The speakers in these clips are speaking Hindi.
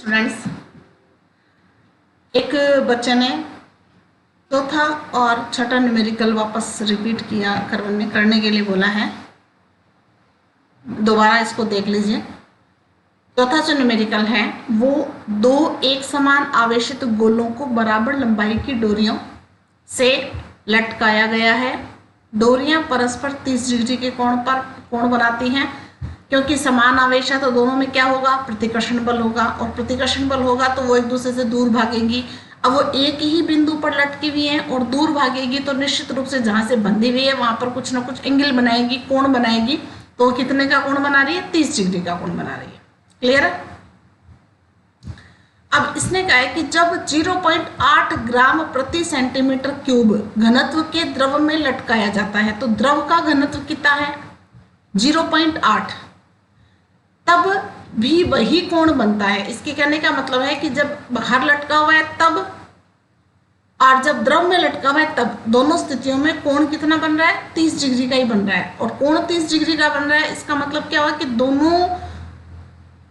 स्टूडेंट्स, एक बच्चे ने चौथा और छठा न्यूमेरिकल वापस रिपीट किया करने के लिए बोला है। दोबारा इसको देख लीजिए। चौथा जो न्यूमेरिकल है वो दो एक समान आवेशित गोलों को बराबर लंबाई की डोरियों से लटकाया गया है। डोरियां परस्पर 30 डिग्री के कोण बनाती हैं। क्योंकि समान आवेश है तो दोनों में क्या होगा, प्रतिकर्षण बल होगा, और प्रतिकर्षण बल होगा तो वो एक दूसरे से दूर भागेंगी। अब वो एक ही बिंदु पर लटकी हुई है और दूर भागेगी तो निश्चित रूप से जहां से बंधी हुई है वहां पर कुछ ना कुछ एंगल बनाएगी, कोण बनाएगी। तो कितने का कोण बना रही है? 30 डिग्री का कोण बना रही है। क्लियर है? अब इसने कहा है कि जब 0.8 ग्राम प्रति सेंटीमीटर क्यूब घनत्व के द्रव में लटकाया जाता है तो द्रव का घनत्व कितना है? 0.8। तब भी वही कोण बनता है। इसके कहने का मतलब है कि जब बाहर लटका हुआ है तब, और जब द्रव में लटका हुआ है तब, दोनों स्थितियों में कोण कितना बन रहा है? 30 डिग्री का ही बन रहा है। और कोण 30 डिग्री का बन रहा है, इसका मतलब क्या हुआ कि दोनों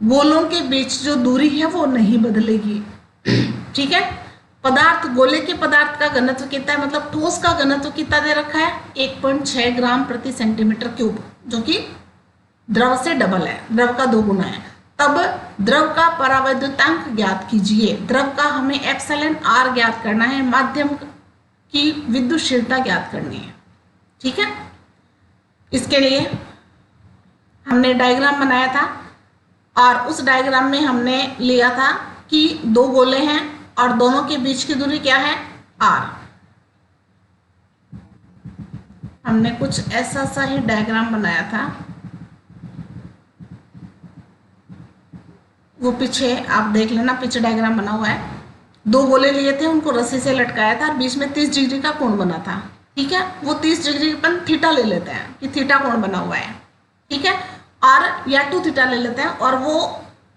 गोलों के बीच जो दूरी है वो नहीं बदलेगी। ठीक है? पदार्थ, गोले के पदार्थ का घनत्व कितना है, मतलब ठोस का घनत्व कितना दे रखा है? 1.6 ग्राम प्रति सेंटीमीटर क्यूब, जो कि द्रव से डबल है, द्रव का 2 गुना है। तब द्रव का परावैद्युतांक ज्ञात कीजिए। द्रव का हमें एप्सिलॉन आर ज्ञात करना है, माध्यम की विद्युतशीलता ज्ञात करनी है। ठीक है? इसके लिए हमने डायग्राम बनाया था और उस डायग्राम में हमने लिया था कि 2 गोले हैं और दोनों के बीच की दूरी क्या है? आर। हमने कुछ ऐसा सा ही डायग्राम बनाया था, वो पीछे आप देख लेना, पीछे डायग्राम बना हुआ है। 2 गोले लिए थे, उनको रस्सी से लटकाया था और बीच में 30 डिग्री का कोण बना था। ठीक है? वो 30 डिग्री पर थीटा ले लेते हैं कि थीटा कोण बना हुआ है। ठीक है? और या 2 थीटा ले लेते हैं और वो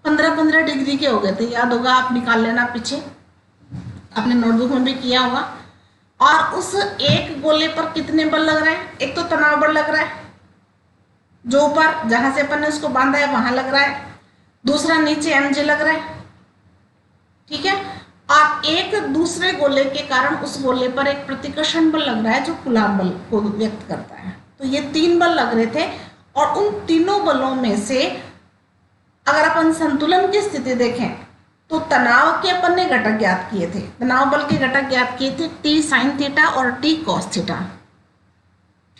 15-15 डिग्री के हो गए थे। याद होगा, आप निकाल लेना, पीछे अपने नोटबुक में भी किया होगा। और उस एक गोले पर कितने बल लग रहे हैं? एक तो तनाव बल लग रहा है, जो ऊपर जहां से अपन ने उसको बांधा है वहां लग रहा है। दूसरा नीचे mg लग रहा है। ठीक है? और एक दूसरे गोले के कारण उस गोले पर एक प्रतिकर्षण बल लग रहा है जो कूलॉम बल को व्यक्त करता है। तो ये 3 बल लग रहे थे और उन तीनों बलों में से अगर अपन संतुलन की स्थिति देखें तो तनाव के अपन ने घटक ज्ञात किए थे। तनाव बल के घटक ज्ञात किए थे T sin थीटा और T cos थीटा।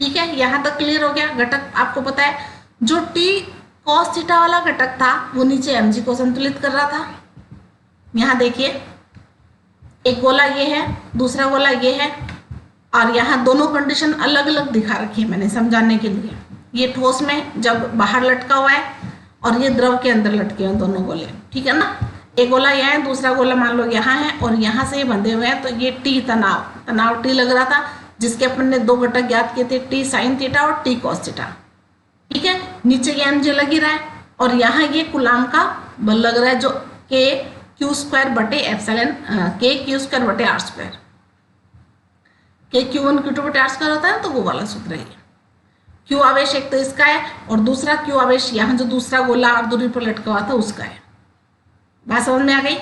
ठीक है? यहां तक क्लियर हो गया? घटक आपको पता है, जो T cos थीटा वाला घटक था वो नीचे mg को संतुलित कर रहा था। यहां देखिए, एक गोला ये है, दूसरा गोला ये है, और यहाँ दोनों कंडीशन अलग अलग दिखा रखी है मैंने समझाने के लिए। ये ठोस में जब बाहर लटका हुआ है और ये द्रव के अंदर लटके हुए दोनों गोले। ठीक है ना? एक गोला यहाँ है, दूसरा गोला मान लो यहाँ है, और यहाँ से ये बंधे हुए हैं। तो ये टी तनाव टी लग रहा था, जिसके अपन ने 2 घटक ज्ञात किए थे, T sin थीटा और T cos थीटा। ठीक है? नीचे ये mg लग ही रहा है और यहाँ ये कूलॉम का बल लग रहा है, जो Q² बटे एप्सिलॉन Q² बटे r²। Q1 Q2 बटे r² होता है, तो वो वाला सूत्र है। Q आवेश एक तो इसका है और दूसरा Q आवेश यहाँ जो दूसरा गोला और दूरी पर लटका हुआ था उसका है। बात समझ में आ गई?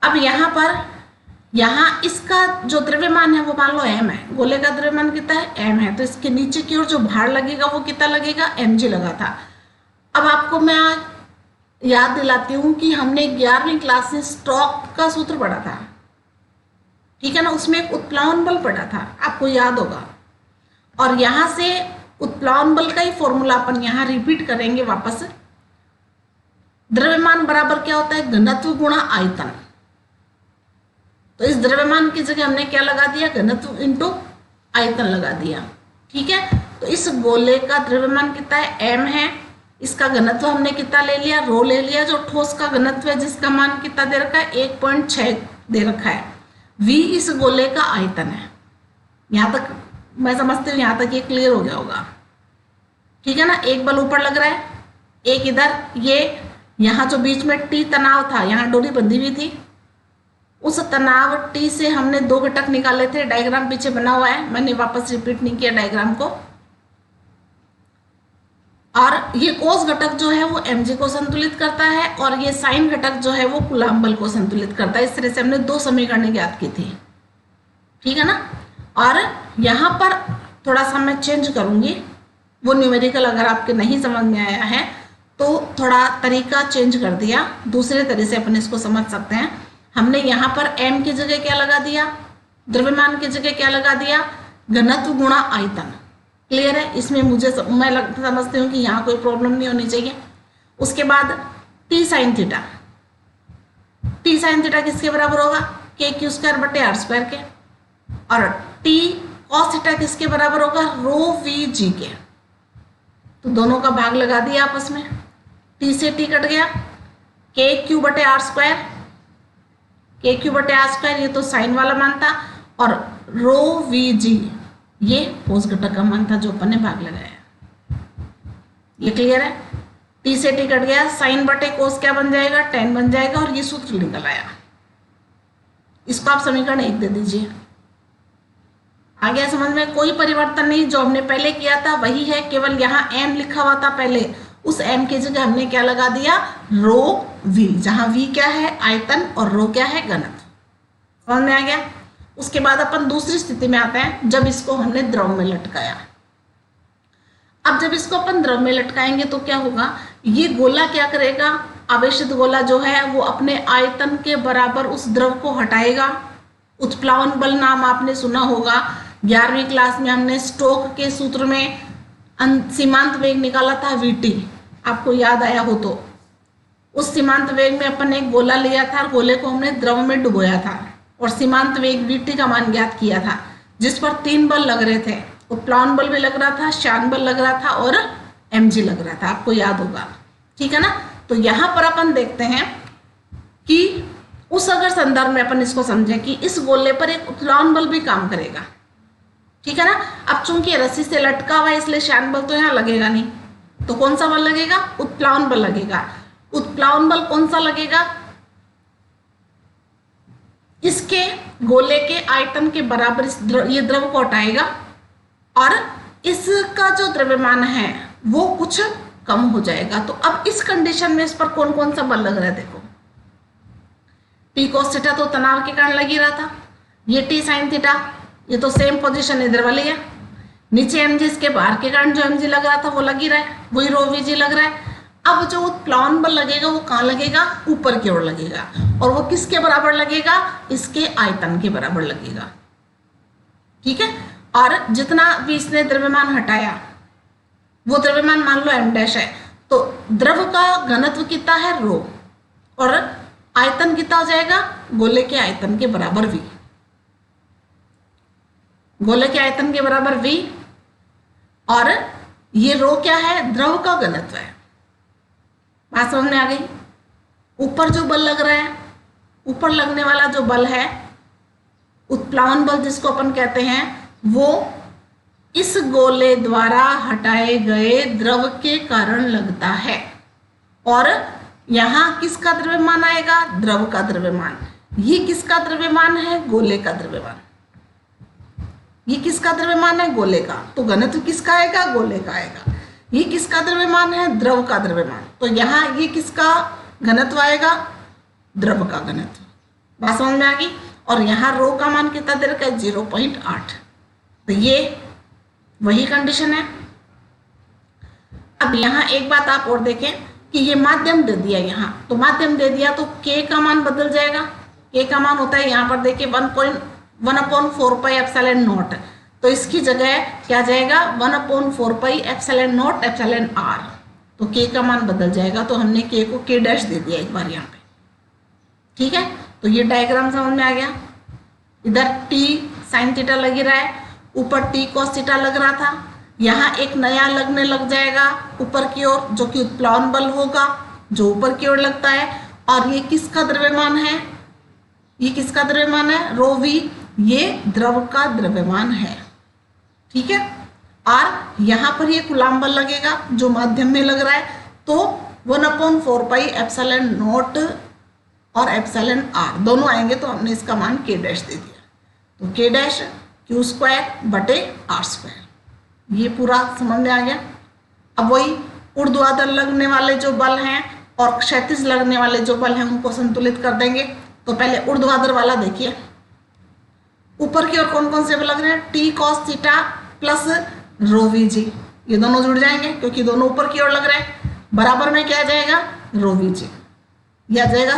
अब यहाँ इसका जो द्रव्यमान है वो मान लो m है। गोले का द्रव्यमान कितना है? m है। तो इसके नीचे की ओर जो भार लगेगा वो कितना लगेगा? mg लगा था। अब आपको मैं याद दिलाती हूँ कि हमने 11वीं क्लास में स्टोक का सूत्र पढ़ा था। ठीक है ना? उसमें एक उत्प्लावन बल पढ़ा था, आपको याद होगा। और यहां से उत्प्लावन बल का ही फॉर्मूला अपन यहाँ रिपीट करेंगे वापस। द्रव्यमान बराबर क्या होता है? घनत्व गुणा आयतन। तो इस द्रव्यमान की जगह हमने क्या लगा दिया? घनत्व इंटू आयतन लगा दिया। ठीक है? तो इस गोले का द्रव्यमान कितना है? m है। इसका घनत्व हमने कितना ले लिया? रो ले लिया। जो ठोस का घनत्व है जिसका मान कितना दे रखा है? 1.6 दे रखा है। v इस गोले का आयतन है। यहां तक मैं समझती हूँ, यहां तक ये क्लियर हो गया होगा। ठीक है ना? एक बल ऊपर लग रहा है, एक इधर। ये यहाँ जो बीच में T तनाव था, यहाँ डोरी बंधी हुई थी, उस तनाव T से हमने 2 घटक निकाले थे। डायग्राम पीछे बना हुआ है, मैंने वापस रिपीट नहीं किया डायग्राम को। और ये कोस घटक जो है वो mg को संतुलित करता है और ये साइन घटक जो है वो कूलाम्ब बल को संतुलित करता है। इस तरह से हमने दो समीकरण ज्ञात की थी, ठीक है ना। और यहाँ पर थोड़ा सा मैं चेंज करूँगी, वो न्यूमेरिकल अगर आपके नहीं समझ में आया है तो थोड़ा तरीका चेंज कर दिया, दूसरे तरह से अपन इसको समझ सकते हैं। हमने यहाँ पर m की जगह क्या लगा दिया, द्रव्यमान की जगह क्या लगा दिया, घनत्व गुणा आयतन। क्लियर है, इसमें मैं समझती हूँ कि यहाँ कोई प्रॉब्लम नहीं होनी चाहिए। उसके बाद t sine theta, t sine theta किसके बराबर होगा, k क्यू स्क्वायर बटे आर स्क्वायर के, और t कॉस थीटा किसके बराबर होगा, रो वी जी के। तो दोनों का भाग लगा दिया आपस में, t से t कट गया, k क्यू बटे आर स्क्वायर, k क्यू बटे आर स्क्वायर ये तो साइन वाला मान था, और रो वी जी ये कोस घटक का मान था जो अपन ने भाग लगाया। ये क्लियर है, t से t कट गया, साइन बटे कोस क्या बन जाएगा, tan बन जाएगा, और ये सूत्र निकल आया। इसको आप समीकरण 1 दे दीजिए। आ गया समझ में, कोई परिवर्तन नहीं, जो हमने पहले किया था वही है, केवल यहाँ m लिखा हुआ था पहले, उस m की जगह हमने क्या लगा दिया, रो v, जहां v क्या है आयतन और रो क्या है घनत्व। समझ में आ गया। उसके बाद अपन दूसरी स्थिति में आते हैं, जब इसको हमने द्रव में लटकाया। अब जब इसको अपन द्रव में लटकाएंगे तो क्या होगा, ये गोला क्या करेगा, आवेशित गोला जो है वो अपने आयतन के बराबर उस द्रव को हटाएगा। उत्प्लावन बल नाम आपने सुना होगा, 11वीं क्लास में हमने स्टोक के सूत्र में सीमांत वेग निकाला था vt, आपको याद आया हो तो। उस सीमांत वेग में अपन एक गोला लिया था, गोले को हमने द्रव में डुबोया था और सीमांत वेग vt का मान ज्ञात किया था, जिस पर 3 बल लग रहे थे, उत्प्लावन बल भी लग रहा था, श्यान बल लग रहा था और mg लग रहा था, आपको याद होगा, ठीक है ना। तो यहाँ पर अपन देखते हैं कि उस अगर संदर्भ में अपन इसको समझें कि इस गोले पर एक उत्प्लावन बल भी काम करेगा, ठीक है ना। अब चूंकि रस्सी से लटका हुआ है इसलिए श्यान बल तो यहाँ लगेगा नहीं, तो कौन सा बल लगेगा, उत्प्लावन बल लगेगा। उत्प्लावन बल कौन सा लगेगा, इसके गोले के आयतन के बराबर ये द्रव को हटाएगा और इसका जो द्रव्यमान है वो कुछ कम हो जाएगा। तो अब इस कंडीशन में इस पर कौन कौन सा बल लग रहा है, देखो टी कोस थीटा तो तनाव के कारण लग ही रहा था, ये टी साइन थीटा ये तो सेम पोजीशन इधर वाली है, नीचे mg इसके बाहर के कारण जो mg लग रहा था वो लग ही रहा है, वही रो वी जी लग रहा है। अब जो उत्प्लावन बल लगेगा वो कहाँ लगेगा, ऊपर की ओर लगेगा, और वो किसके बराबर लगेगा, इसके आयतन के बराबर लगेगा, ठीक है। और जितना भी इसने द्रव्यमान हटाया वो द्रव्यमान मान लो m डैश है, तो द्रव का घनत्व कितना है रो, और आयतन कितना हो जाएगा, गोले के आयतन के बराबर v, गोले के आयतन के बराबर v, और ये रो क्या है, द्रव का घनत्व है। बात समझ में आ गई। ऊपर जो बल लग रहा है, ऊपर लगने वाला जो बल है उत्प्लावन बल जिसको अपन कहते हैं, वो इस गोले द्वारा हटाए गए द्रव के कारण लगता है। और यहाँ किसका द्रव्यमान आएगा, द्रव का द्रव्यमान। ये किसका द्रव्यमान है, गोले का द्रव्यमान। ये किसका द्रव्यमान है, गोले का, तो घनत्व किसका आएगा, गोले का आएगा। ये किसका द्रव्यमान है, द्रव का द्रव्यमान, तो यहाँ ये किसका घनत्व आएगा, द्रव का घनत्व। बात समझ में आ गई। और यहाँ रो का मान कितना दे रखा है, 0.8, तो ये वही कंडीशन है। अब यहाँ एक बात आप और देखें कि ये माध्यम दे दिया, यहाँ तो माध्यम दे दिया तो k का मान बदल जाएगा। k का मान होता है यहाँ पर देखिए 1/4 पाई एप्सिलॉन नॉट, तो इसकी जगह क्या जाएगा 1/4 pi epsilon not epsilon r, तो k का मान बदल जाएगा। तो हमने k को k डैश दे दिया एक बार यहाँ पे, ठीक है। तो ये डायग्राम समझ में आ गया। इधर t साइन थीटा लग ही रहा है, ऊपर t cos थीटा लग रहा था, यहाँ एक नया लगने लग जाएगा ऊपर की ओर, जो कि उत्प्लावन बल होगा जो ऊपर की ओर लगता है। और ये किसका द्रव्यमान है, ये किसका द्रव्यमान है, रो वी, ये द्रव का द्रव्यमान है, ठीक है। और यहाँ पर ये कूलाम्ब बल लगेगा जो माध्यम में लग रहा है, तो 1/4 पाई एप्सिलॉन नॉट और एप्सिलॉन r दोनों आएंगे, तो हमने इसका मान k डैश दे दिया, तो k डैश q स्क्वायर बटे r स्क्वायर। ये पूरा समझ में आ गया। अब वही ऊर्ध्वाधर लगने वाले जो बल हैं और क्षैतिज लगने वाले जो बल हैं उनको संतुलित कर देंगे। तो पहले ऊर्ध्वाधर वाला देखिए, ऊपर की ओर कौन कौन से बल लग रहे हैं, टी कॉस थीटा प्लस रो वी जी, ये दोनों जुड़ जाएंगे क्योंकि दोनों ऊपर की ओर लग रहे हैं। बराबर में क्या आ जाएगा, रो वी जी, यह आ जाएगा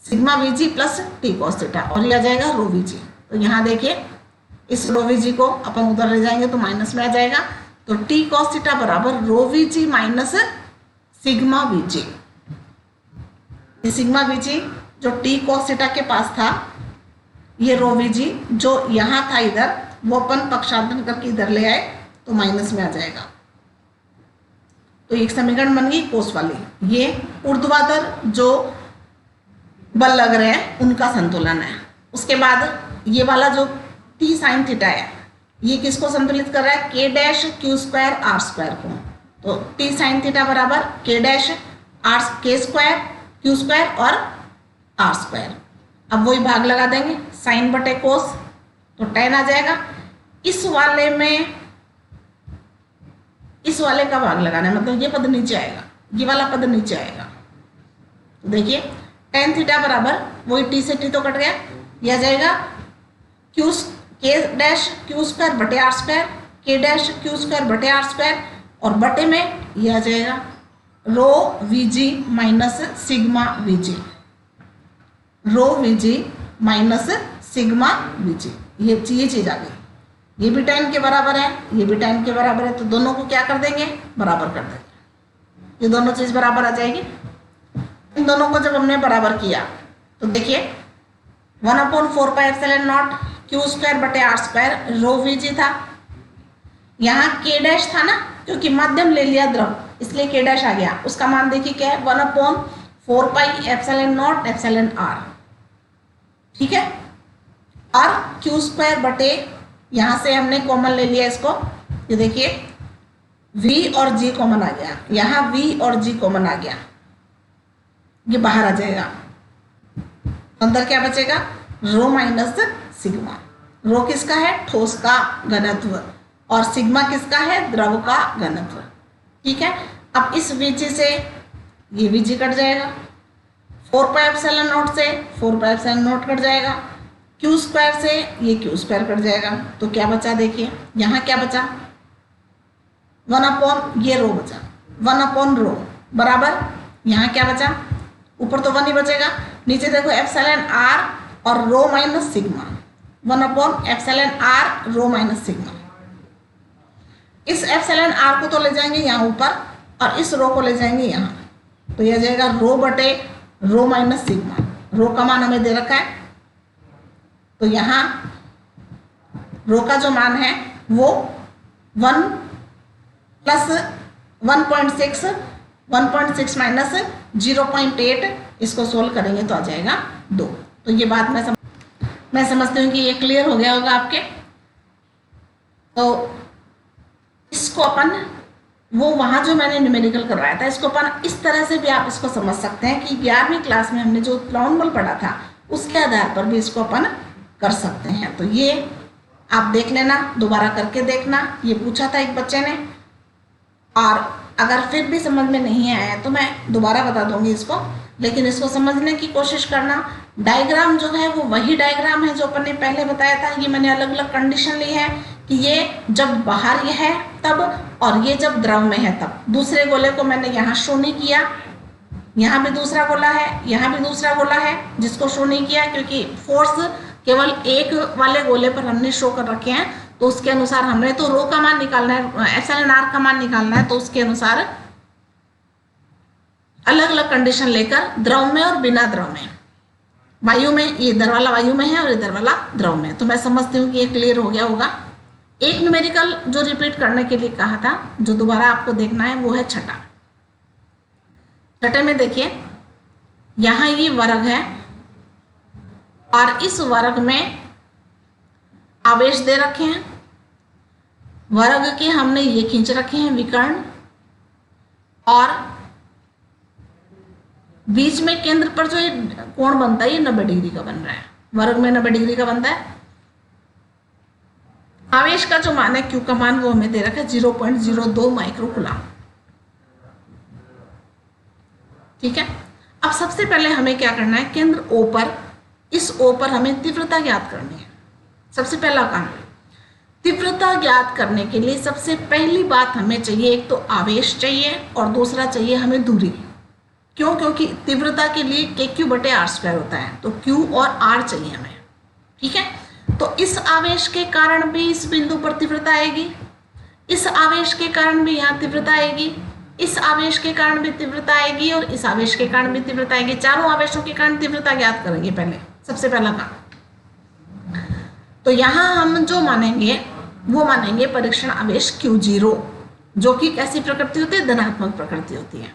सिग्मा वी जी प्लस टी कॉस थीटा, और यह आ जाएगा रो वी जी। तो यहाँ देखिए इस रो वी जी को अपन उधर ले जाएंगे तो माइनस में आ जाएगा। तो टी कॉस थीटा बराबर rho V G minus sigma V G. Sigma V G जो टी कॉस थीटा के पास था, ये रो वी जी जो यहाँ था इधर, वो अपन पक्षांतर करके इधर ले आए तो माइनस में आ जाएगा। तो एक समीकरण बन गई कोस वाली। ये ऊर्ध्वाधर जो बल लग रहे हैं उनका संतुलन है। उसके बाद ये वाला जो टी साइन थीटा है, ये किसको संतुलित कर रहा है, K dash Q square R square को। तो टी साइन थीटा बराबर के डैश आर के स्क्वायर क्यू स्क्वायर और आर स्क्वायर। अब वही भाग लगा देंगे, साइन बटे कोस, तो tan आ जाएगा। इस वाले का भाग लगाना है, मतलब ये पद नीचे आएगा, ये वाला पद नीचे आएगा। तो देखिए tan थीटा बराबर वही टी से टी तो कट गया, यह आ जाएगा के डैश क्यू स्क्वायर बटे R square, K dash Q square बटे आर स्क्वायर, और बटे में यह आ जाएगा rho V G minus sigma V G, rho V G minus sigma V G. ये चीज आ गई। ये भी tan के बराबर है, ये भी tan के बराबर है, तो दोनों को क्या कर देंगे, बराबर कर देंगे। ये दोनों चीज बराबर आ जाएगी। इन दोनों को जब हमने बराबर किया तो देखिए 1/4πε0 क्यू स्क्वायर बटे R square rho V G था। यहाँ के डैश था ना, क्योंकि माध्यम ले लिया द्रव इसलिए के डैश आ गया। उसका मान देखिए क्या है, 1/4πε0 ठीक है। और क्यू स्क्वायर बटे, यहाँ से हमने कॉमन ले लिया इसको, ये देखिए v और g कॉमन आ गया, यहाँ v और g कॉमन आ गया, ये बाहर आ जाएगा। अंदर क्या बचेगा, रो माइनस सिग्मा। रो किसका है, ठोस का घनत्व, और सिग्मा किसका है, द्रव का घनत्व। ठीक है। अब इस वीजी से ये वीजी कट जाएगा, 4πε0 से 4πε0 कट जाएगा, क्यू स्क्वायर से ये क्यू स्क्वायर कट जाएगा। तो क्या बचा, देखिए यहाँ क्या बचा, 1/, ये रो बचा 1/रो बराबर यहाँ क्या बचा, ऊपर तो 1 ही बचेगा, नीचे देखो εr और rho minus sigma, 1/εr rho minus sigma. इस εr को तो ले जाएंगे यहाँ ऊपर और इस रो को ले जाएंगे यहाँ, तो यह जाएगा रो बटे रो माइनस सिग्मा। रो का मान हमें दे रखा है, तो यहाँ रो का जो मान है वो 1 + 1.6 माइनस 0.8, इसको सोल्व करेंगे तो आ जाएगा 2। तो ये बात मैं समझती हूँ कि ये क्लियर हो गया होगा आपके। तो इसको अपन वो वहाँ जो मैंने न्यूमेरिकल करवाया था, इसको अपन इस तरह से भी आप इसको समझ सकते हैं कि 11वीं क्लास में हमने जो नॉर्मल पढ़ा था उसके आधार पर भी इसको अपन कर सकते हैं। तो ये आप देख लेना, दोबारा करके देखना। ये पूछा था एक बच्चे ने, और अगर फिर भी समझ में नहीं आया तो मैं दोबारा बता दूंगी इसको, लेकिन इसको समझने की कोशिश करना। डायग्राम जो है वो वही डायग्राम है जो अपन ने पहले बताया था। ये मैंने अलग अलग कंडीशन ली है कि ये जब बाहर ये है तब, और ये जब द्रव में है तब। दूसरे गोले को मैंने यहाँ शो नहीं किया, यहाँ भी दूसरा गोला है, यहाँ भी दूसरा गोला है जिसको शो नहीं किया, क्योंकि फोर्स केवल एक वाले गोले पर हमने शो कर रखे हैं। तो उसके अनुसार हमने तो रो का मान निकालना है, εr का मान निकालना है, तो उसके अनुसार अलग अलग कंडीशन लेकर द्रव में और बिना द्रव में, वायु में, ये इधर वाला वायु में है और इधर वाला द्रव में। तो मैं समझती हूँ कि ये क्लियर हो गया होगा। एक न्यूमेरिकल जो रिपीट करने के लिए कहा था, जो दोबारा आपको देखना है, वो है छठा। छठे में देखिए यहाँ ये वर्ग है और इस वर्ग में आवेश दे रखे हैं, वर्ग के हमने ये खींच रखे हैं विकर्ण, और बीच में केंद्र पर जो ये कोण बनता है ये 90 डिग्री का बन रहा है। वर्ग में 90 डिग्री का बनता है, आवेश का जो मान है Q का मान वो हमें दे रखा है 0.02 माइक्रोकूलम। ठीक है, अब सबसे पहले हमें क्या करना है, केंद्र O पर, इस O पर हमें तीव्रता ज्ञात करनी है। सबसे पहला काम, तीव्रता ज्ञात करने के लिए सबसे पहली बात हमें चाहिए, एक तो आवेश चाहिए और दूसरा चाहिए हमें दूरी। क्यों? क्योंकि तीव्रता के लिए KQ/r² होता है, तो Q और R चाहिए हमें। ठीक है, तो इस आवेश के कारण भी इस बिंदु पर तीव्रता आएगी, इस आवेश के कारण भी यहाँ तीव्रता आएगी, इस आवेश के कारण भी तीव्रता आएगी और इस आवेश के कारण भी तीव्रता आएगी। चारों आवेशों के कारण तीव्रता ज्ञात करेंगे पहले, सबसे पहला काम। तो यहाँ हम जो मानेंगे वो मानेंगे परीक्षण आवेश Q0, जो कि कैसी प्रकृति होती है, धनात्मक प्रकृति होती है।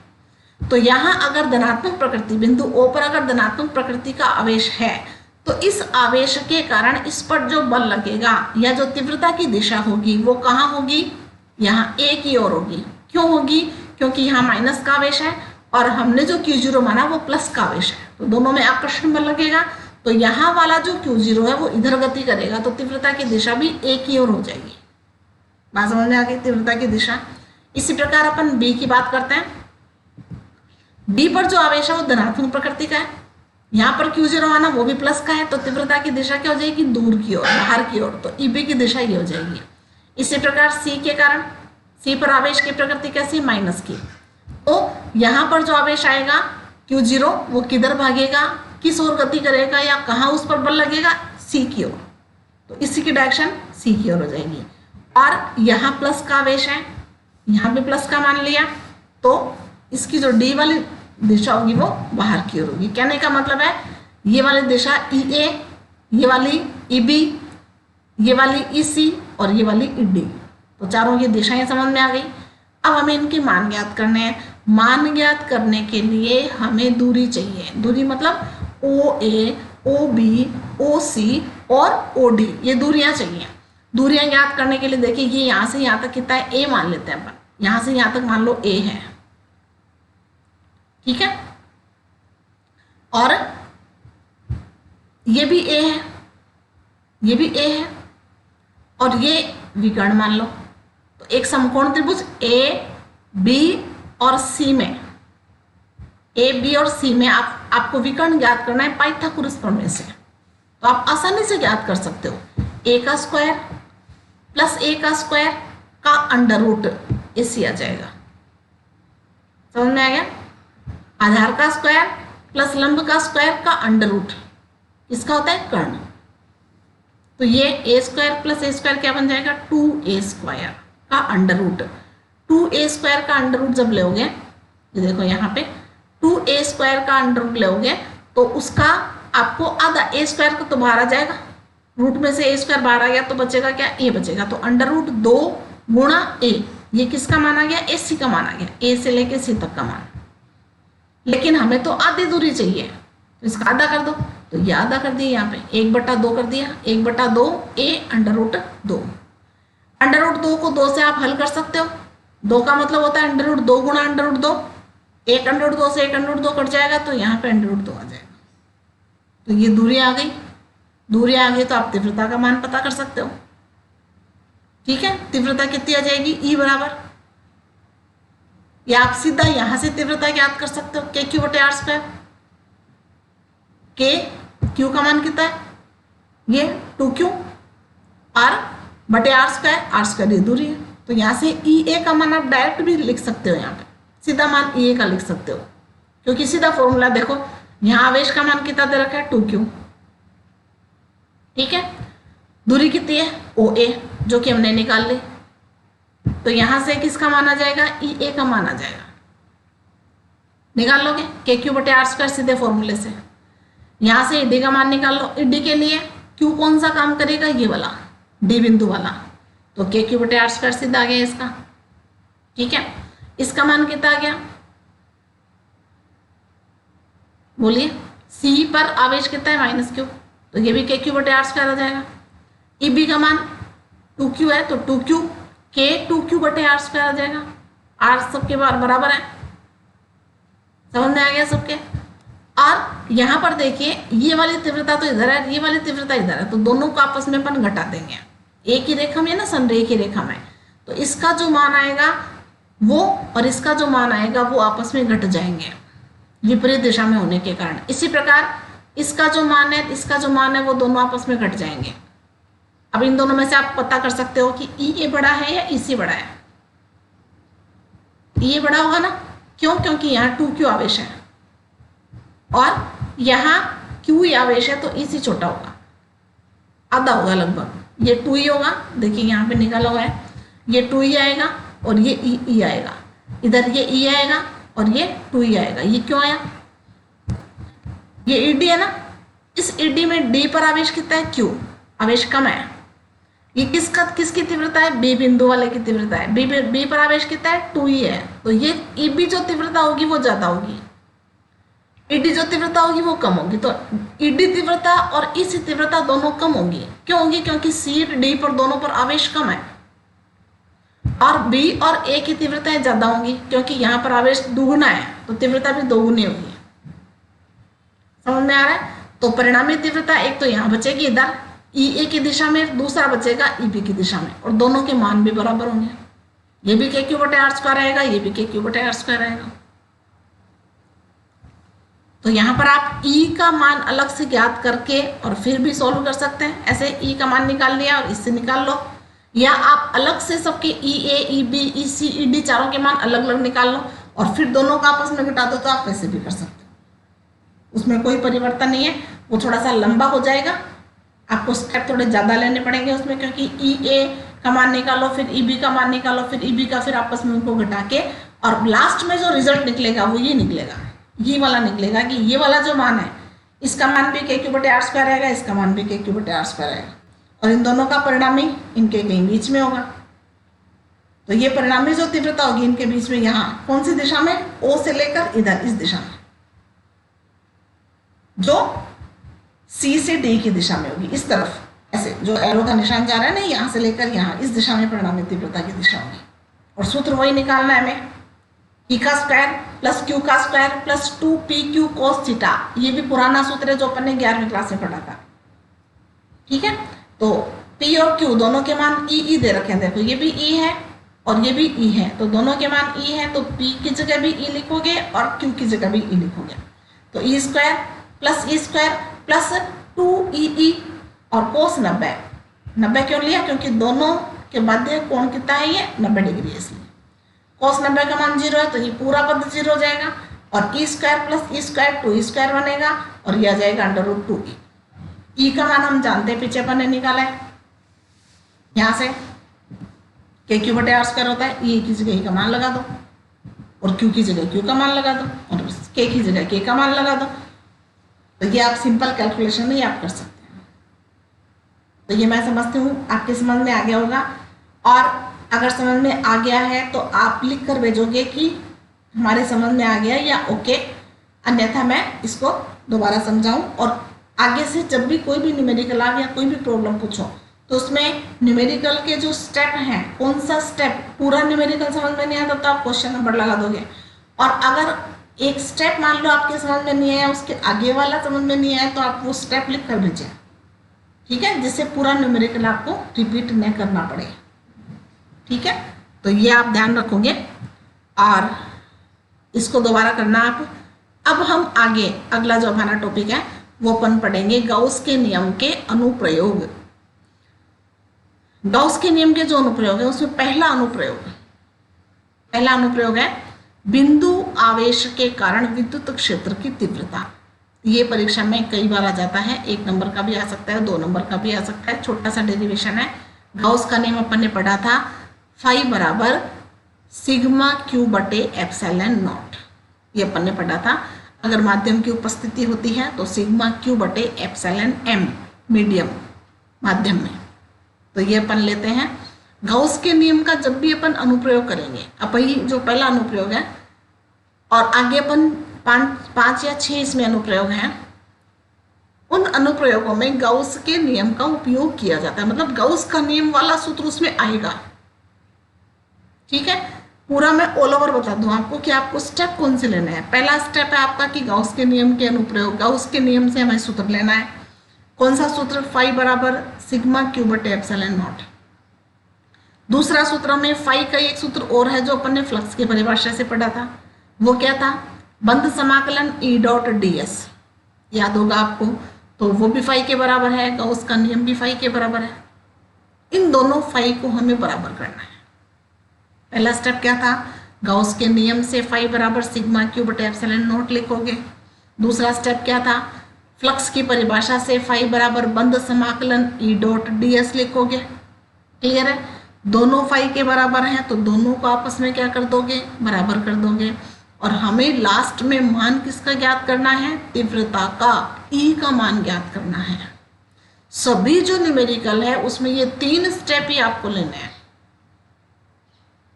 तो यहाँ अगर धनात्मक प्रकृति, बिंदु O पर अगर धनात्मक प्रकृति का आवेश है, तो इस आवेश के कारण इस पर जो बल लगेगा या जो तीव्रता की दिशा होगी वो कहाँ होगी, यहाँ A की ओर होगी। क्यों होगी? क्योंकि यहाँ माइनस का आवेश है और हमने जो Q0 माना वो प्लस का आवेश है, तो दोनों में आकर्षण बल लगेगा। तो यहाँ वाला जो Q0 है वो इधर गति करेगा, तो तीव्रता की दिशा भी A की ओर हो जाएगी। बात समझ में आ गई, तीव्रता की दिशा। इसी प्रकार अपन B की बात करते हैं। B पर जो आवेश है वो धनात्मक प्रकृति का है, यहाँ पर Q0 माना वो भी प्लस का है, तो तीव्रता की दिशा क्या हो जाएगी, दूर की ओर, बाहर की ओर, तो EB की दिशा ये हो जाएगी। इसी प्रकार C के कारण, C पर आवेश की प्रकृति कैसी, माइनस की, तो यहाँ पर जो आवेश आएगा Q0 वो किधर भागेगा, किस ओर गति करेगा या कहाँ उस पर बल लगेगा, C की ओर, तो इसी की डायरेक्शन C की ओर हो जाएगी। और यहाँ प्लस का आवेश है, यहाँ भी प्लस का मान लिया, तो इसकी जो D वाली दिशा होगी वो बाहर की ओर होगी। कहने का मतलब है ये वाली दिशा EA, ये वाली EB, ये वाली EC और ये वाली ED, तो चारों की दिशाएं समझ में आ गई। अब हमें इनके मान ज्ञात करने हैं। मान ज्ञात करने के लिए हमें दूरी चाहिए, दूरी मतलब OA, OB, OC और OD, ये दूरियां चाहिए। दूरियां ज्ञात करने के लिए देखिए, ये यहाँ से यहाँ तक कितना है, A मान लेते हैं अपन, यहाँ से यहाँ तक मान लो A है। ठीक है, और ये भी A है, ये भी A है, और ये विकर्ण मान लो। तो एक समकोण त्रिभुज A, B और C में, A, B और C में आपको विकर्ण ज्ञात करना है पाइथागोरस प्रमेय से। तो आप आसानी से ज्ञात कर सकते हो, A का स्क्वायर प्लस A का स्क्वायर का अंडर रूट AC आ जाएगा। समझ में आ गया? आधार का स्क्वायर प्लस लंब का स्क्वायर का अंडर रूट किसका होता है, कर्ण। तो ये A square plus A square क्या बन जाएगा, 2A स्क्वायर का अंडर रूट। 2A स्क्वायर का अंडर रूट जब लोगे, ये देखो यहाँ पे 2A स्क्वायर का अंडर रूट लोगे तो उसका आपको आधा A स्क्वायर का तो बाहर आ जाएगा, रूट में से A स्क्वायर बाहर आ गया तो बचेगा क्या, A बचेगा। तो अंडर रूट 2 गुणा A, ये किसका मान आ गया, AC का मान आ गया, A से लेके C तक का मान। लेकिन हमें तो आधी दूरी चाहिए, तो इसका आधा कर दो, तो ये आधा कर दिया, यहाँ पे 1/2 कर दिया, 1/2 A under root 2। Under root 2 को 2 से आप हल कर सकते हो, 2 का मतलब होता है अंडर रूट 2 गुणा अंडर रूट 2, 1 अंडर रूट 2 से 1 अंडर रूट 2 कट जाएगा, तो यहाँ पे अंडर रूट 2 आ जाएगा। तो ये दूरी आ गई, दूरी आ गई तो आप तीव्रता का मान पता कर सकते हो। ठीक है, तीव्रता कितनी आ जाएगी, E बराबर, या आप सीधा यहां से तीव्रता ज्ञात कर सकते हो, KQ/r²। Q का मान कितना है, ये 2Q, R/r², ये दूरी है। तो यहाँ से EA का मान आप डायरेक्ट भी लिख सकते हो, यहाँ पे सीधा मान EA का लिख सकते हो, क्योंकि सीधा फॉर्मूला देखो, यहाँ आवेश का मान कितना दे रखा है, 2Q। ठीक है, दूरी कितनी है, OA, जो कि हमने निकाल ली। तो यहां से किसका मान आ जाएगा, EA का मान आ जाएगा, निकाल लोगे KQ/r² सीधे फॉर्मूले से। यहां से ED का मान निकाल लो, ED के लिए Q कौन सा काम करेगा, ये वाला D बिंदु वाला, तो KQ/r² सीधा आ गया इसका। ठीक है, इसका मान कितना आ गया, बोलिए, C पर आवेश कितना है, -Q, तो ये भी KQ/r² आ जाएगा। EB का मान 2Q है, तो 2Q K2Q/r² आ जाएगा, R सबके बराबर है। समझ में आ गया सबके? और यहाँ पर देखिए, ये वाली तीव्रता तो इधर है, ये वाली तीव्रता इधर है, तो दोनों को आपस में अपन घटा देंगे। एक ही रेखा में ना, संरेख की रेखा में, तो इसका जो मान आएगा वो और इसका जो मान आएगा वो आपस में घट जाएंगे विपरीत दिशा में होने के कारण। इसी प्रकार इसका जो मान है, इसका जो मान है वो दोनों आपस में घट जाएंगे। अब इन दोनों में से आप पता कर सकते हो कि ई ए बड़ा है या ई सी बड़ा है। ई ए बड़ा होगा ना, क्यों? क्योंकि यहाँ 2q आवेश है और यहाँ q आवेश है, तो ई सी छोटा होगा, आधा होगा लगभग। ये 2 ही होगा, देखिए यहाँ पे निकाला हुआ है, ये 2 ही आएगा और ये ई आएगा, इधर ये ई आएगा और ये 2 ही आएगा। ये क्यों आया? ये ईडी है ना, इस ईडी में डी पर आवेश कितना है? क्यू, आवेश कम है। ये किसकी तीव्रता है? बी बिंदु वाले की तीव्रता है। बी पर आवेश कितना है? 2 ही है, तो ये ईबी जो तीव्रता होगी वो ज्यादा होगी, ईडी जो तीव्रता होगी वो कम होगी। तो ईडी तीव्रता और इसी तीव्रता दोनों कम होगी। क्यों होगी? क्योंकि सी डी पर दोनों पर आवेश कम है, और बी और ए की तीव्रताएं ज्यादा होंगी क्योंकि यहाँ पर आवेश दुगुना है, तो तीव्रता भी दोगुनी होगी। समझ में आ रहा है? तो परिणामी तीव्रता एक तो यहाँ बचेगी इधर ई ए की दिशा में, दूसरा बचेगा ई बी की दिशा में, और दोनों के मान भी बराबर होंगे। ये भी KQ/R² आएगा, ये भी KQ/R² आएगा। तो यहाँ पर आप E का मान अलग से ज्ञात करके और फिर भी सॉल्व कर सकते हैं। ऐसे E का मान निकाल लिया और इससे निकाल लो, या आप अलग से सबके EA, EB, EC, ED चारों के मान अलग अलग निकाल लो और फिर दोनों का आपस में घटा दो, तो आप वैसे भी कर सकते हो, उसमें कोई परिवर्तन नहीं है। वो थोड़ा सा लंबा हो जाएगा, आपको स्टेप थोड़े ज़्यादा लेने पड़ेंगे उसमें, क्योंकि EA का मान निकालो, फिर EB का मान निकालो, फिर EB का, फिर आपस में उनको घटा के, और लास्ट में जो रिजल्ट निकलेगा वो ये निकलेगा, ये वाला निकलेगा कि ये वाला जो मान है इसका मान भी KQ/R² आएगा, इसका मान भी KQ/R² आएगा, और इन दोनों का परिणामी इनके कहीं बीच में होगा। तो ये परिणामी जो तीव्रता होगी इनके बीच में, यहाँ कौन सी दिशा में? O से लेकर इधर इस दिशा में, जो C से D की दिशा में होगी, इस तरफ ऐसे जो एरो का निशान जा रहा है ना, यहाँ से लेकर यहाँ इस दिशा में परिणामी तीव्रता की दिशा होगी। और सूत्र वही निकालना है हमें, E² + Q² + 2PQ cos theta. ये भी पुराना सूत्र है जो अपन ने 11वीं क्लास में पढ़ा था। ठीक है, तो P और Q दोनों के मान E दे रखे हैं। देखो ये भी E है और ये भी E है, तो दोनों के मान E है, तो P की जगह भी E लिखोगे और Q की जगह भी E लिखोगे। तो E² + E² + 2EE और cos 90 क्यों लिया? क्योंकि दोनों के मध्य कोण कितना है? ये 90 डिग्री है, इसलिए cos 90 का मान 0 है, तो ये पूरा पद 0 हो जाएगा, और E² + E² 2E² बनेगा, और ये आ जाएगा √2E। E का मान हम जानते हैं, पीछे अपन ने निकाला है, यहाँ से KQ/R² होता है, E की जगह E का मान लगा दो, और Q की जगह Q का मान लगा दो, और K की जगह K का मान लगा दो। तो ये आप सिंपल कैलकुलेशन ही आप कर सकते हैं। तो ये मैं समझती हूँ आपके समझ में आ गया होगा, और अगर समझ में आ गया है तो आप लिख कर भेजोगे कि हमारे समझ में आ गया या ओके, अन्यथा मैं इसको दोबारा समझाऊं। और आगे से जब भी कोई भी न्यूमेरिकल आ या कोई भी प्रॉब्लम पूछो तो उसमें न्यूमेरिकल के जो स्टेप हैं, कौन सा स्टेप, पूरा न्यूमेरिकल समझ में नहीं आता तो आप क्वेश्चन नंबर लगा दोगे, और अगर एक स्टेप मान लो आपके समझ में नहीं आया, उसके आगे वाला समझ में नहीं आया, तो आप वो स्टेप लिख कर भेजें। ठीक है, जिससे पूरा न्यूमेरिकल आपको रिपीट न करना पड़े। ठीक है, तो ये आप ध्यान रखोगे और इसको दोबारा करना आप। अब हम आगे अगला जो हमारा टॉपिक है वो अपन पढ़ेंगे गाउस के नियम के अनुप्रयोग। गाउस के नियम के जो अनुप्रयोग है उसमें पहला अनुप्रयोग है बिंदु आवेश के कारण विद्युत क्षेत्र की तीव्रता। ये परीक्षा में कई बार आ जाता है, 1 नंबर का भी आ सकता है, 2 नंबर का भी आ सकता है। छोटा सा डेरिवेशन है। गाउस का नियम अपन ने पढ़ा था, फाई बराबर सिग्मा Q/ε0, ये अपन ने पढ़ा था। अगर माध्यम की उपस्थिति होती है तो सिग्मा Q/ε मीडियम माध्यम में, तो ये अपन लेते हैं। गाउस के नियम का जब भी अपन अनुप्रयोग करेंगे, अब ये जो पहला अनुप्रयोग है और आगे अपन 5 या 6 इसमें अनुप्रयोग हैं, उन अनुप्रयोगों में गाउस के नियम का उपयोग किया जाता है। मतलब गाउस का नियम वाला सूत्र उसमें आएगा। ठीक है, पूरा मैं ऑल ओवर बता दूं आपको कि आपको स्टेप कौन से लेना है। पहला स्टेप है आपका कि गाउस के नियम के अनुप्रयोग, गाउस के नियम से हमें सूत्र लेना है। कौन सा सूत्र? फाई बराबर सिग्मा Q/ε0। दूसरा सूत्र में फाई का एक सूत्र और है जो अपन ने फ्लक्स की परिभाषा से पढ़ा था, वो क्या था, बंद समाकलन ई डॉट डी एस, याद होगा आपको, तो वो भी फाई के बराबर है, गॉस का नियम भी फाई के बराबर है। इन दोनों फाई को हमें बराबर करना है। पहला स्टेप क्या था, गॉस के नियम से फाई बराबर सिग्मा क्यू बटे एप्सिलॉन नॉट लिखोगे। दूसरा स्टेप क्या था, फ्लक्स की परिभाषा से फाई बराबर बंद समाकलन ई डॉट डी एस लिखोगे। क्लियर है, दोनों फाई के बराबर हैं तो दोनों को आपस में क्या कर दोगे, बराबर कर दोगे। और हमें लास्ट में मान किसका ज्ञात करना है, तीव्रता का, ई का मान ज्ञात करना है। सभी जो न्यूमेरिकल है उसमें ये 3 स्टेप ही आपको लेने हैं।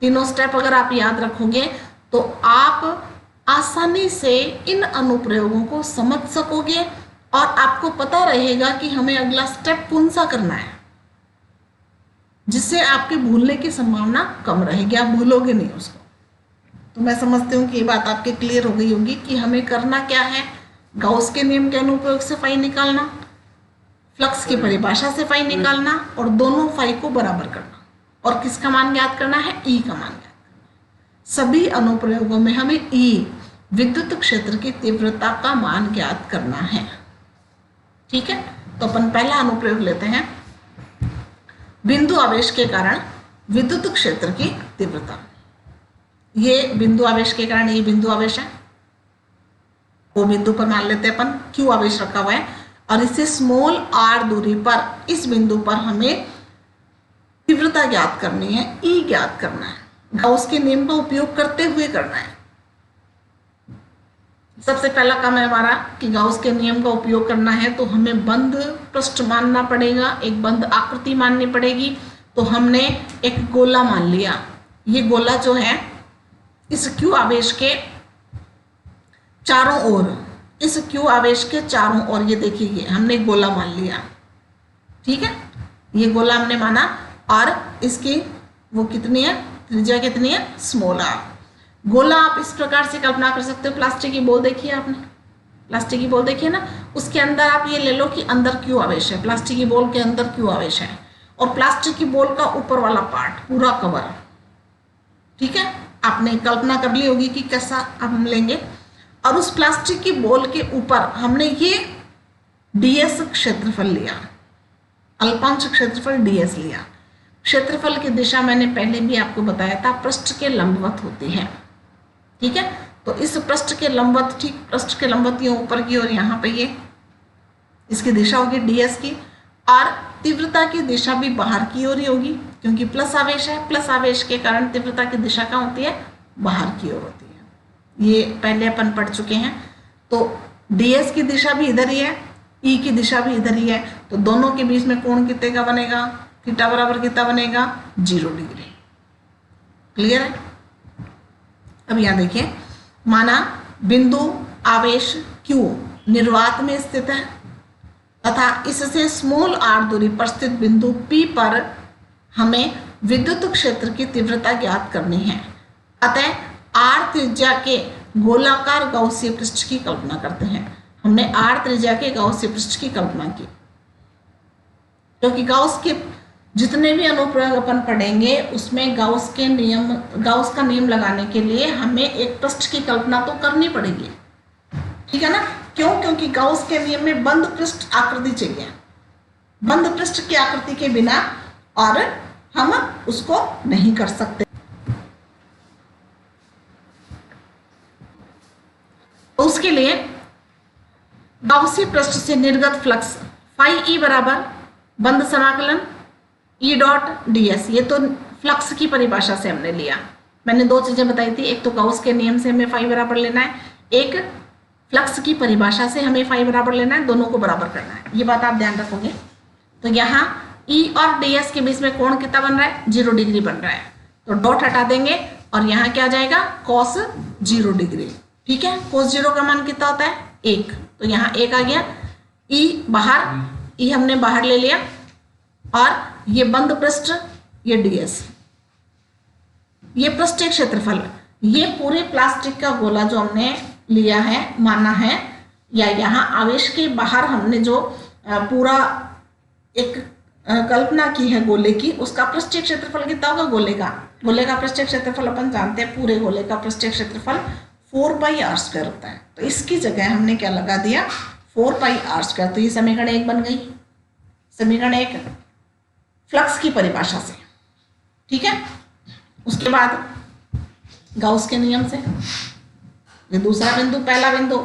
तीनों स्टेप अगर आप याद रखोगे तो आप आसानी से इन अनुप्रयोगों को समझ सकोगे और आपको पता रहेगा कि हमें अगला स्टेप कौन सा करना है, जिससे आपके भूलने की संभावना कम रहेगी, आप भूलोगे नहीं उसको। तो मैं समझती हूँ कि ये बात आपके क्लियर हो गई होगी कि हमें करना क्या है, गॉस के नियम के अनुप्रयोग से फाई निकालना, फ्लक्स की परिभाषा से फाई निकालना और दोनों फाई को बराबर करना, और किसका मान ज्ञात करना है, ई का मान ज्ञात करना। सभी अनुप्रयोगों में हमें ई, विद्युत क्षेत्र की तीव्रता का मान ज्ञात करना है। ठीक है, तो अपन पहला अनुप्रयोग लेते हैं, बिंदु आवेश के कारण विद्युत क्षेत्र की तीव्रता। ये बिंदु आवेश के कारण ये बिंदु आवेश है, वो बिंदु पर मान लेते हैं अपन क्यू आवेश रखा हुआ है, और इससे स्मॉल आर दूरी पर इस बिंदु पर हमें तीव्रता ज्ञात करनी है, ई ज्ञात करना है। गॉस के नियम का उपयोग करते हुए करना है। सबसे पहला काम है हमारा कि गॉस के नियम का उपयोग करना है तो हमें बंद पृष्ठ मानना पड़ेगा, एक बंद आकृति माननी पड़ेगी। तो हमने एक गोला मान लिया, ये गोला जो है इस क्यू आवेश के चारों ओर, इस क्यू आवेश के चारों ओर, ये देखिए हमने गोला मान लिया। ठीक है, ये गोला हमने माना और इसकी वो कितनी है, त्रिज्या कितनी है, स्मॉल आर। गोला आप इस प्रकार से कल्पना कर सकते हो, प्लास्टिक की बॉल देखी है आपने, प्लास्टिक की बॉल देखिए ना, उसके अंदर आप ये ले लो कि अंदर क्यू आवेश है, प्लास्टिक की बॉल के अंदर क्यू आवेश है, और प्लास्टिक की बॉल का ऊपर वाला पार्ट पूरा कवर। ठीक है, आपने कल्पना कर ली होगी कि कैसा अब हम लेंगे, और उस प्लास्टिक की बॉल के ऊपर हमने ये डीएस क्षेत्रफल लिया, अल्पांश क्षेत्रफल डीएस लिया। क्षेत्रफल की दिशा मैंने पहले भी आपको बताया था, पृष्ठ के लंबवत होती है। ठीक है, तो इस पृष्ठ के लंबवत, ठीक पृष्ठ के लंबवत ये ऊपर की और यहाँ पे ये इसकी दिशा होगी डीएस की, और तीव्रता की दिशा भी बाहर की ओर ही होगी, क्योंकि प्लस आवेश है, प्लस आवेश के कारण तीव्रता की दिशा क्या होती है, बाहर की ओर होती है। ये पहले अपन पढ़ चुके हैं। तो डीएस की दिशा भी इधर ही है, ई की दिशा भी इधर ही है, तो दोनों के बीच में कोण कितने का बनेगा, थीटा बराबर कितना बनेगा, 0 डिग्री। क्लियर है। अब यहाँ देखिए, माना बिंदु आवेश Q निर्वात में स्थित है तथा इससे स्मॉल r दूरी पर स्थित बिंदु P पर हमें विद्युत क्षेत्र की तीव्रता ज्ञात करनी है। अतः r त्रिज्या के गोलाकार गॉसीय पृष्ठ की कल्पना करते हैं। हमने r त्रिज्या के गॉसीय पृष्ठ की कल्पना की, क्योंकि गॉस के जितने भी अनुप्रयोग अपन पढ़ेंगे उसमें गॉस का नियम लगाने के लिए हमें एक पृष्ठ की कल्पना तो करनी पड़ेगी। ठीक है ना, क्यों, क्योंकि गॉस के नियम में बंद पृष्ठ आकृति चाहिए, बंद पृष्ठ की आकृति के बिना और हम उसको नहीं कर सकते। उसके लिए गॉसीय पृष्ठ से निर्गत फ्लक्स फाई ई बराबर बंद समाकलन ई डॉट डीएस, ये तो फ्लक्स की परिभाषा से हमने लिया। मैंने 2 चीजें बताई थी, एक तो गॉस के नियम से हमें फाई बराबर लेना है, एक फ्लक्स की परिभाषा से हमें फाई बराबर लेना है, दोनों को बराबर करना है। ये बात आप ध्यान रखोगे। तो यहाँ ई और डीएस के बीच में कोण कितना बन रहा है, 0 डिग्री बन रहा है, तो डॉट हटा देंगे और यहाँ क्या आ जाएगा, कॉस 0 डिग्री। ठीक है, कॉस 0 का मान कितना होता है, 1, तो यहाँ 1 आ गया। ई बाहर, ई हमने बाहर ले लिया, और ये बंद पृष्ठ, ये डीएस, ये पृष्ठीय क्षेत्रफल, ये पूरे प्लास्टिक का गोला जो हमने लिया है, माना है, या यहाँ आवेश के बाहर हमने जो पूरा एक कल्पना की है गोले की, उसका पृष्ठीय क्षेत्रफल कितना होगा गोले का पृष्ठीय क्षेत्रफल अपन जानते हैं, पूरे गोले का पृष्ठीय क्षेत्रफल 4πr² होता है। तो इसकी जगह हमने क्या लगा दिया 4πr²। तो ये समीकरण 1 बन गई, समीकरण 1 फ्लक्स की परिभाषा से, ठीक है। उसके बाद गाउस के नियम से, ये दूसरा बिंदु, पहला बिंदु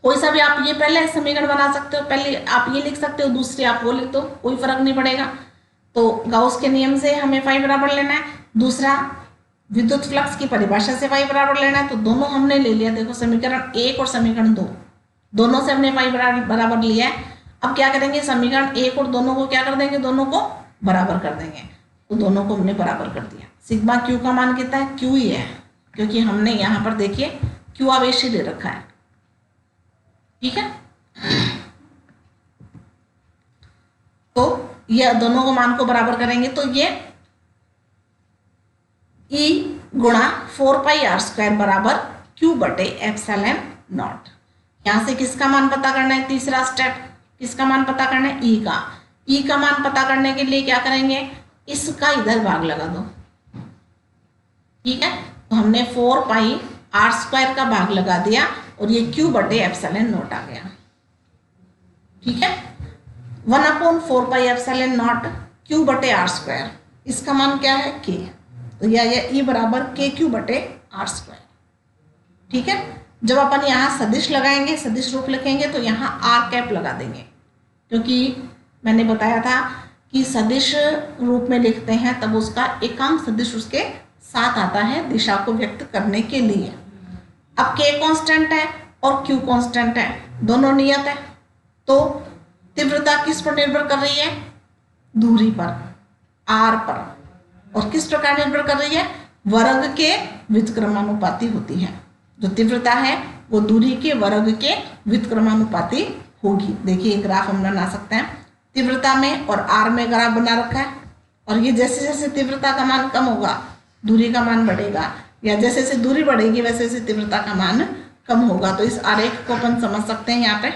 कोई सा भी आप ये पहले समीकरण बना सकते हो, पहले आप ये लिख सकते हो, दूसरे आप वो लिख दो, कोई फर्क नहीं पड़ेगा। तो गाउस के नियम से हमें फाई बराबर लेना है, दूसरा विद्युत फ्लक्स की परिभाषा से फाई बराबर लेना है। तो दोनों हमने ले लिया, देखो समीकरण 1 और समीकरण 2 दोनों से हमने फाई बराबर लिया है। अब क्या करेंगे, समीकरण 1 और दोनों को क्या कर देंगे, दोनों को बराबर कर देंगे। तो दोनों को हमने बराबर कर दिया। सिग्मा क्यू का मान कितना है, क्यू ही है, क्योंकि हमने यहाँ पर देखिए क्यू आवेश ही दे रखा है, ठीक है। तो ये दोनों को मान को बराबर करेंगे तो ये E गुणा 4πr² बराबर Q/ε0। यहां से किसका मान पता करना है, तीसरा स्टेप, किसका मान पता करना है, E का। E का मान पता करने के लिए क्या करेंगे, इसका इधर भाग लगा दो, ठीक है। तो हमने 4πr² का भाग लगा दिया और ये Q/ε0 आ गया, ठीक है। 1/4πε0 Q/r², इसका मान क्या है K। तो यह E बराबर KQ/r², ठीक है। जब अपन यहाँ सदिश लगाएंगे, सदिश रूप लिखेंगे तो यहाँ r कैप लगा देंगे, क्योंकि मैंने बताया था कि सदिश रूप में लिखते हैं तब उसका एकांक सदिश उसके साथ आता है दिशा को व्यक्त करने के लिए। अब K कांस्टेंट है और Q कांस्टेंट है, दोनों नियत है। तो तीव्रता किस पर निर्भर कर रही है, दूरी पर, r पर। और किस प्रकार निर्भर कर रही है, वर्ग के व्युत्क्रमानुपाती होती है। जो तीव्रता है वो दूरी के वर्ग के व्युत्क्रमानुपाती होगी। देखिए ग्राफ हम बना सकते हैं, तीव्रता में और r में ग्राफ बना रखा है। और ये जैसे जैसे तीव्रता का मान कम होगा दूरी का मान बढ़ेगा, या जैसे जैसे दूरी बढ़ेगी वैसे वैसे तीव्रता का मान कम होगा। तो इस आरेख को अपन समझ सकते हैं यहाँ पे।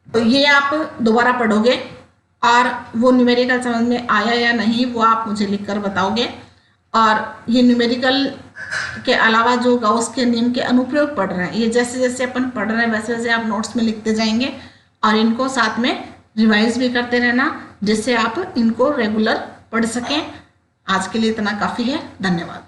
तो ये आप दोबारा पढ़ोगे और वो न्यूमेरिकल समझ में आया या नहीं वो आप मुझे लिखकर बताओगे। और ये न्यूमेरिकल के अलावा जो गाउस के नियम के अनुप्रयोग पढ़ रहे हैं, ये जैसे जैसे अपन पढ़ रहे हैं वैसे वैसे आप नोट्स में लिखते जाएंगे और इनको साथ में रिवाइज भी करते रहना, जिससे आप इनको रेगुलर पढ़ सकें। आज के लिए इतना काफ़ी है, धन्यवाद।